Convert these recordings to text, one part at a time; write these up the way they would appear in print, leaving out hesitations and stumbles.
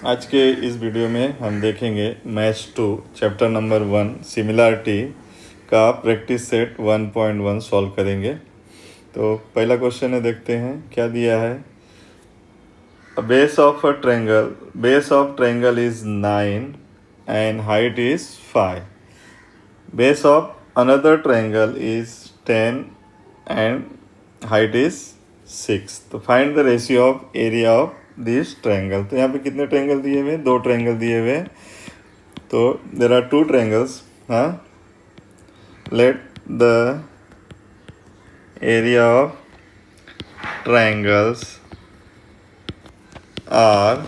आज के इस वीडियो में हम देखेंगे मैथ्स 2 चैप्टर नंबर 1 सिमिलरिटी का प्रैक्टिस सेट 1.1 सॉल्व करेंगे। तो पहला क्वेश्चन है, देखते हैं क्या दिया है। Base of triangle is 9 and height is 5। Base of another triangle is 10 and height is 6। तो find the ratio of area of this triangle. तो यहाँ पे कितने ट्रायंगल दिए हुए हैं? 2 ट्रायंगल दिए हुए हैं। तो देर आर 2 ट्रायंगल्स। हाँ, let the area of triangles are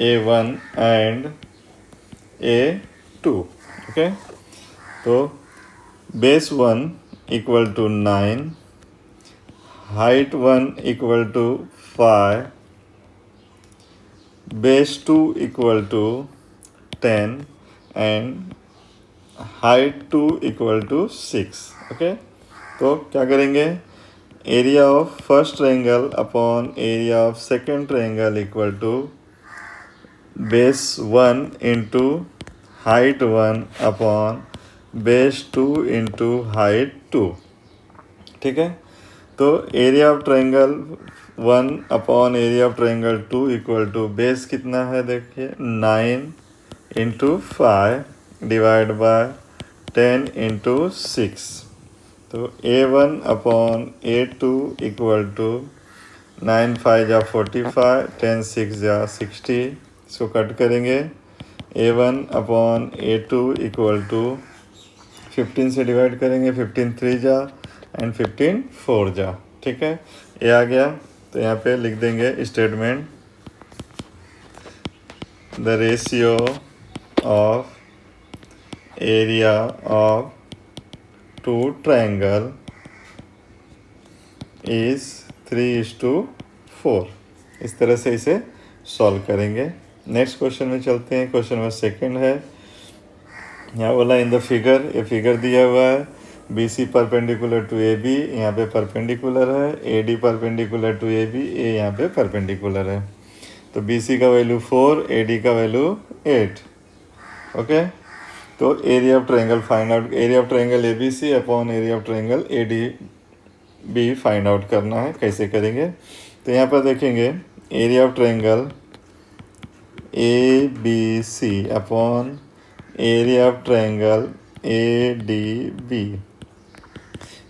A1 and A2। Okay, तो base 1 equal to 9, height 1 equal to 5, base 2 equal to 10 and height 2 equal to 6। Okay, तो क्या करेंगे? Area of first triangle upon area of second triangle equal to base 1 into height 1 upon base 2 into height 2। ठीक है, तो area of triangle 1 upon area of triangle 2 equal to base कितना है? देखिए 9 into 5 divide by 10 into 6। तो A1 upon A2 equal to 9 5 जा 45, 10 6 जा 60। इसको कट करेंगे। A1 upon A2 equal to 15 से डिवाइड करेंगे, 15 3 जा एंड 15 4 जा। ठीक है, ये आ गया। तो यहाँ पे लिख देंगे statement, the ratio of area of 2 triangle is 3:4। इस तरह से इसे सॉल्व करेंगे। नेक्स्ट क्वेश्चन में चलते हैं। क्वेश्चन नंबर 2 है। यहाँ बोला इन द फिगर, ये फिगर दिया हुआ है। BC परपेंडिकुलर टू AB, यहाँ पे परपेंडिकुलर है। AD परपेंडिकुलर टू AB, ये यहाँ पे परपेंडिकुलर है। तो BC का वैल्यू 4, AD का वैल्यू 8। ओके, तो area of triangle find out, area of triangle ABC upon area of triangle ADB find out करना है। कैसे करेंगे? तो यहाँ पर देखेंगे area of triangle ABC upon area of triangle ADB।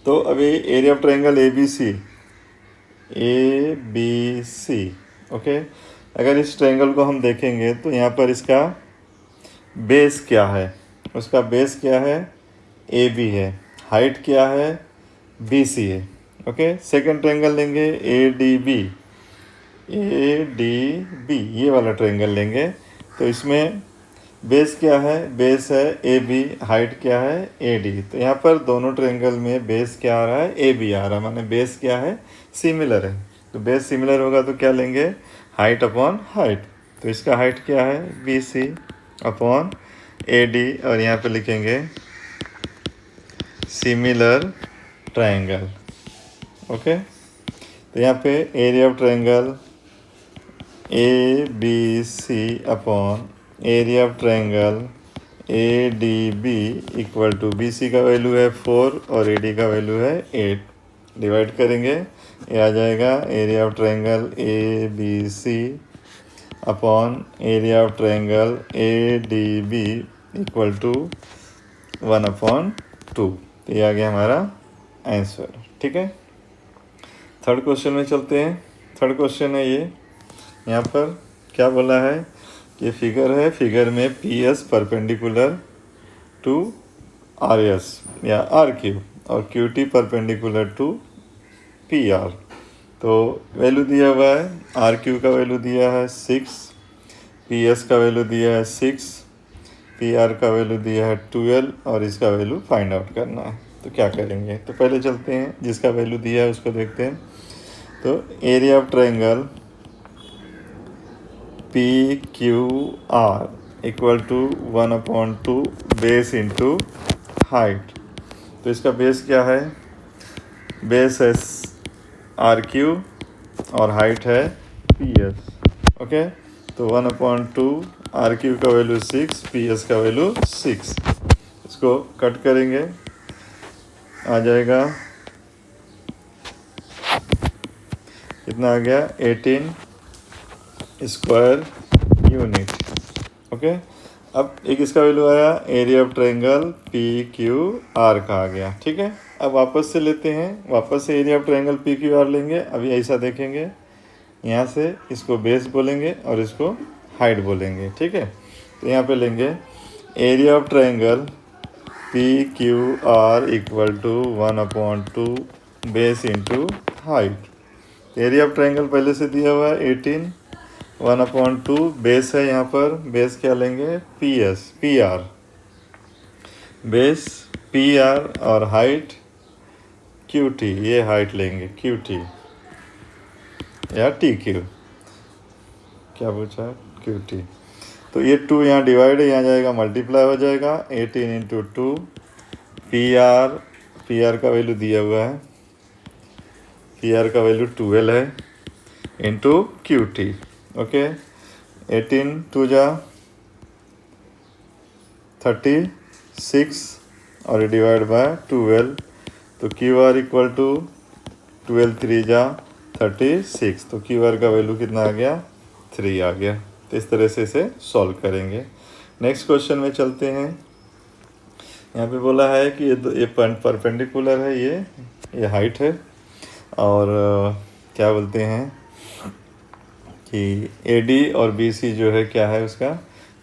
तो अभी area of triangle ABC, okay, अगर इस ट्रायंगल को हम देखेंगे तो यहाँ पर इसका बेस क्या है? उसका बेस क्या है? AB है। हाइट क्या है? BC है। ओके, सेकंड ट्रायंगल लेंगे ADB, ये वाला ट्रायंगल लेंगे। तो इसमें बेस क्या है? बेस है AB, हाइट क्या है? AD। तो यहाँ पर दोनों ट्रायंगल में बेस क्या आ रहा है? AB आ रहा है, माने बेस क्या है? सिमिलर है। तो बेस सिमिलर होगा तो क्या लेंगे? Height upon height. तो इसका हाइट क्या है? BC अपॉन AD, और यहाँ पे लिखेंगे सिमिलर ट्रायंगल। ओके, तो यहाँ पे area of triangle ABC upon area of triangle ADB equal to BC का वैल्यू है 4 और AD का वैल्यू है 8। डिवाइड करेंगे, ये आ जाएगा area of triangle ABC upon area of triangle ADB equal to 1/2। तो ये आ गया हमारा आंसर। ठीक है, थर्ड क्वेश्चन में चलते हैं। थर्ड क्वेश्चन है ये, यहाँ पर क्या बोला है कि फिगर है, फिगर में PS परपेंडिकुलर टू RS या RQ और QT परपेंडिकुलर टू PR। तो वैल्यू दिया हुआ है, RQ का वैल्यू दिया है 6, PS का वैल्यू दिया है 6, PR का वैल्यू दिया है 12 और इसका वैल्यू फाइंड आउट करना है। तो क्या करेंगे? तो पहले चलते हैं, जिसका वैल्यू दिया है उसको देखते हैं। तो area of triangle PQR equal to 1/2 base into height. तो इसका बेस क्या है, बेस है RQ और हाइट है PS। ओके, तो 1/2 RQ का वैल्यू 6, PS का वैल्यू 6। इसको कट करेंगे, आ जाएगा कितना आ गया, 18 स्क्वायर यूनिट। ओके, अब एक इसका वैल्यू आया, एरिया ऑफ ट्रायंगल PQR का आ गया। ठीक है, अब वापस से लेते हैं, वापस से एरिया ऑफ ट्रायंगल PQR लेंगे। अभी ऐसा देखेंगे, यहाँ से इसको बेस बोलेंगे और इसको हाइट बोलेंगे। ठीक है, तो यहाँ पे लेंगे area of triangle PQR equal to 1/2 base into height. Area of triangle पहले से दिया हुआ है 18, 1/2 बेस है, यहाँ पर बेस क्या लेंगे, PR बेस PR और हाइट QT, ये हाइट लेंगे QT या TQ, क्या पूछा, QT। तो ये 2 यहाँ डिवाइड है, यहाँ जाएगा मल्टीप्लाई हो जाएगा, 18 इंटू 2 PR का वैल्यू दिया हुआ है, PR का वैल्यू 12 है, इंटू QT। ओके, 18 2 जा 36 और डिवाइड बाय 12, तो QR इक्वल टू 12 3 जा 36, तो QR का वैल्यू कितना आ गया, 3 आ गया। तो इस तरह से इसे सॉल्व करेंगे। नेक्स्ट क्वेश्चन में चलते हैं। यहाँ पे बोला है कि ये परपेंडिकुलर है, ये हाइट है, और क्या बोलते हैं कि AD और BC जो है क्या है, उसका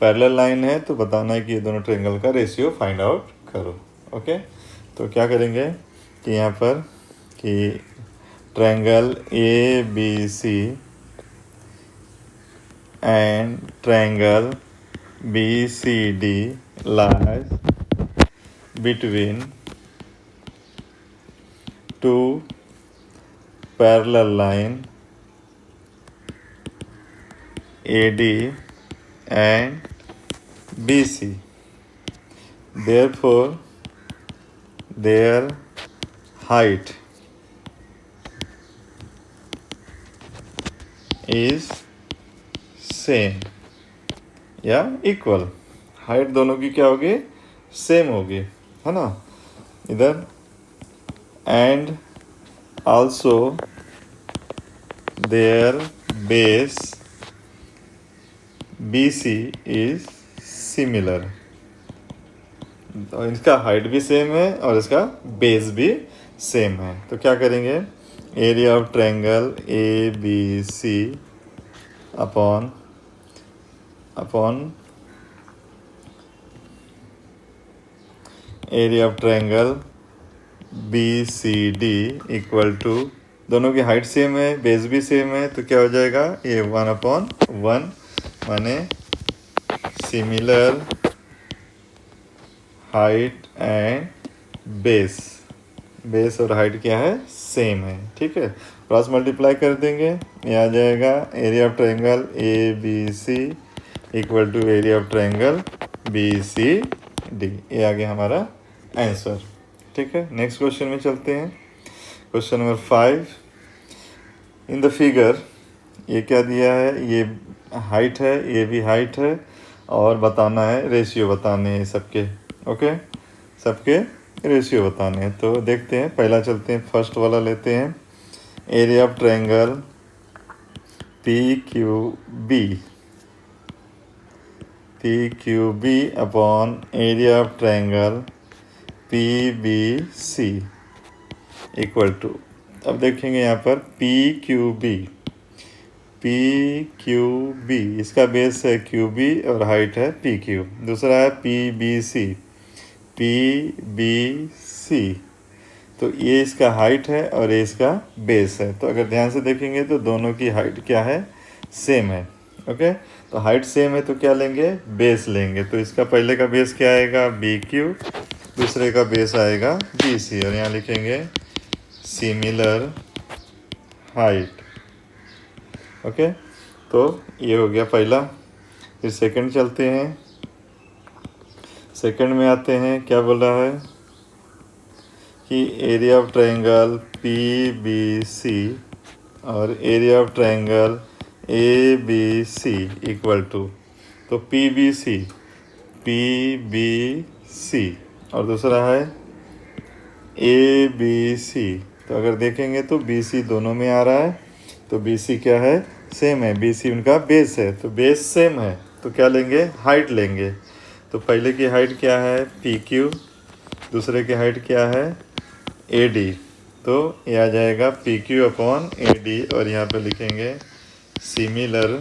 पैरेलल लाइन है। तो बताना है कि ये दोनों ट्रायंगल का रेशियो फाइंड आउट करो। ओके, तो क्या करेंगे कि यहाँ पर कि triangle ABC and triangle BCD lies between two parallel line AD and BC. Therefore, their height is same या इक्वल। हाइट दोनों की क्या होगी, सेम होगी, है ना। इधर and also there base BC is similar. तो इसका हाइट भी सेम है और इसका बेस भी सेम है। तो क्या करेंगे, area of triangle ABC upon area of triangle BCD equal to, दोनों की हाइट सेम है, बेस भी सेम है, तो क्या हो जाएगा, ये 1/1 माने सिमिलर हाइट एंड बेस और हाइट क्या है, सेम है। ठीक है, क्रॉस मल्टीप्लाई कर देंगे, ये आ जाएगा area of triangle ABC equal to area of triangle BCD। ये आ गया हमारा आंसर। ठीक है, नेक्स्ट क्वेश्चन में चलते हैं। Question number 5, in the figure, ये क्या दिया है, ये हाइट है, ये भी हाइट है, और बताना है, रेशियो बताने हैं सबके। ओके, सबके रेशियो बताने हैं। तो देखते हैं, पहला चलते हैं, फर्स्ट वाला लेते हैं, area of triangle PQB upon area of triangle PBC equal to, अब देखेंगे यहाँ पर PQB इसका बेस है QB और हाइट है PQ। दूसरा है PBC, तो ये इसका हाइट है और ये इसका बेस है। तो अगर ध्यान से देखेंगे तो दोनों की हाइट क्या है, सेम है। ओके, तो हाइट सेम है तो क्या लेंगे, बेस लेंगे। तो इसका पहले का बेस क्या आएगा, BQ, दूसरे का बेस आएगा BC, और यहाँ लिखेंगे सिमिलर हाइट। ओके, तो ये हो गया पहला। फिर सेकंड चलते हैं, सेकंड में आते हैं, क्या बोला है, कि area of triangle P B C और area of triangle A B C equal to, तो पी बी सी और दूसरा है ए बी सी। तो अगर देखेंगे तो बी सी दोनों में आ रहा है, तो बी सी क्या है, सेम है, बी सी उनका बेस है, तो बेस सेम है, तो क्या लेंगे, हाइट लेंगे। तो पहले की हाइट क्या है, पी क्यू, दूसरे की हाइट क्या है, ए डी। तो ये आ जाएगा P Q upon A D, और यहाँ पे लिखेंगे similar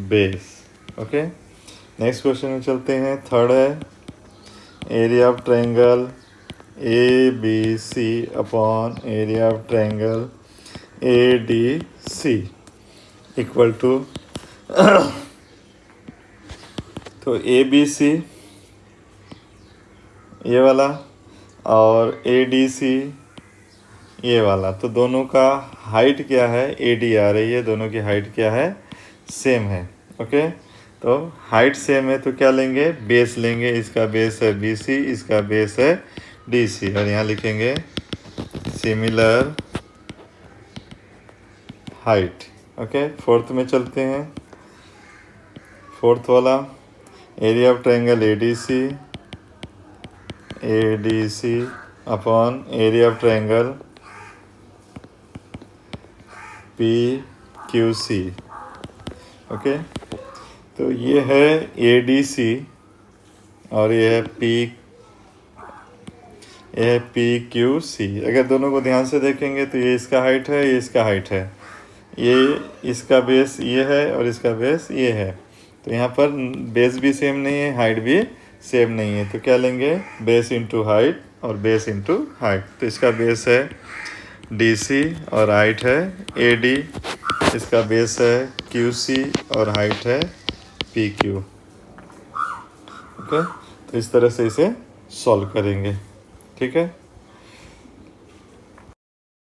base. Okay, next question में चलते हैं। थर्ड है area of triangle A B C upon area of triangle A D C equal to, तो ए बी सी ये वाला और ए डी सी ये वाला, तो दोनों का हाइट क्या है, ए डी आ रही है, दोनों की हाइट क्या है, सेम है। ओके, तो हाइट सेम है तो क्या लेंगे, बेस लेंगे, इसका बेस है बी सी, इसका बेस है डी सी, और यहाँ लिखेंगे सिमिलर हाइट। ओके, फोर्थ में चलते हैं। फोर्थ वाला area of triangle A D C upon area of triangle P Q C. Okay, तो ये है ए डी सी और ये है पी क्यू सी। अगर दोनों को ध्यान से देखेंगे तो ये इसका हाइट है, ये इसका हाइट है, ये इसका बेस ये है और इसका बेस ये है, तो यहाँ पर बेस भी सेम नहीं है, हाइट भी सेम नहीं है, तो क्या लेंगे, बेस इंटू हाइट और बेस इंटू हाइट। तो इसका बेस है डी सी और हाइट है ए डी, इसका बेस है क्यू सी और हाइट है पी क्यू। ओके, तो इस तरह से इसे सॉल्व करेंगे। ठीक है।